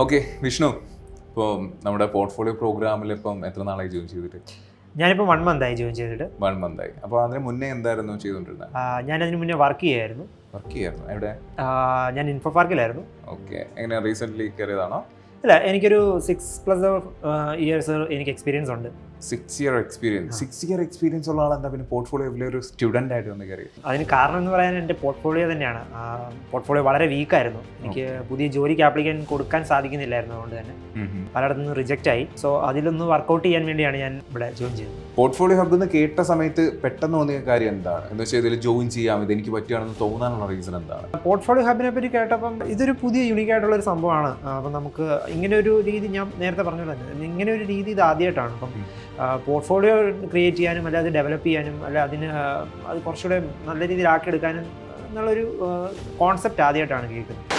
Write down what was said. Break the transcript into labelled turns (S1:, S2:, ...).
S1: Okay Vishnu, ഇപ്പോൾ നമ്മുടെ portfolio പ്രോഗ്രാമിൽ ഇപ്പം എത്ര നാളായി ജോയിൻ ചെയ്തിട്ട്?
S2: ഞാനിപ്പോൾ 1 month ആയി ജോയിൻ ചെയ്തിട്ട്.
S1: 1 month ആയി. അപ്പോൾ അതിന് മുന്നേ എന്തായിരുന്നു ചെയ്തുകൊണ്ടിരുന്നത്?
S2: ഞാനതിന് മുന്നേ വർക്ക് ചെയ്യായിരുന്നു.
S1: എവിടെ?
S2: ഞാൻ ഇൻഫോ പാർക്കിലായിരുന്നു.
S1: ഓക്കെ. എങ്ങനെ റീസെൻ്റ്ലി കയറിയതാണോ?
S2: അല്ല, എനിക്കൊരു 6+ years എനിക്ക് എക്സ്പീരിയൻസ് ഉണ്ട്.
S1: 6 year എക്സ്പീരിയൻസ്. 6 year എക്സ്പീരിയൻസ് ഉള്ള ആളെന്താ പിന്നെ പോർട്ട്ഫോളിയോയിൽ ഒരു സ്റ്റുഡൻ്റ് ആയിട്ട് വന്ന് കയറി?
S2: അതിന് കാരണം എന്ന് പറയാൻ എൻ്റെ പോർട്ട്ഫോളിയോ തന്നെയാണ്. പോർട്ട്ഫോളിയോ വളരെ വീക്കായിരുന്നു. എനിക്ക് പുതിയ ജോലിക്ക് ആപ്ലിക്കാൻ കൊടുക്കാൻ സാധിക്കുന്നില്ലായിരുന്നു. അതുകൊണ്ട് തന്നെ പലയിടത്തു നിന്ന് റിജക്റ്റ് ആയി. സോ അതിലൊന്ന് വർക്കൗട്ട് ചെയ്യാൻ വേണ്ടിയാണ് ഞാൻ ഇവിടെ ജോയിൻ ചെയ്തത്.
S1: പോർട്ട്ഫോളിയോ ഹബ് എന്ന് കേട്ട സമയത്ത് പെട്ടെന്ന് തോന്നിയ കാര്യം എന്താണ്? എന്ന് വെച്ചാൽ ഇതിൽ ജോയിൻ ചെയ്യാം, ഇത് എനിക്ക് പറ്റുകയാണെന്ന് തോന്നാനുള്ള റീസൺ എന്താണ്?
S2: പോർട്ട്ഫോളിയോ ഹബിനെ പറ്റി കേട്ടപ്പം ഇതൊരു പുതിയ യൂണിക് ആയിട്ടുള്ള ഒരു സംഭവമാണ്. അപ്പം നമുക്ക് ഇങ്ങനെ ഒരു രീതി, ഞാൻ നേരത്തെ പറഞ്ഞ പോലെ തന്നെ ഇങ്ങനെ ഒരു രീതി ഇത് ആദ്യമായിട്ടാണ്. അപ്പം പോർട്ട്ഫോളിയോ ക്രിയേറ്റ് ചെയ്യാനും അല്ലെ അത് ഡെവലപ്പ് ചെയ്യാനും അല്ലെ അതിന് അത് കുറച്ചുകൂടെ നല്ല രീതിയിൽ ആക്കിയെടുക്കാനും എന്നുള്ളൊരു കോൺസെപ്റ്റ് ആദ്യമായിട്ടാണ് കേൾക്കുന്നത്.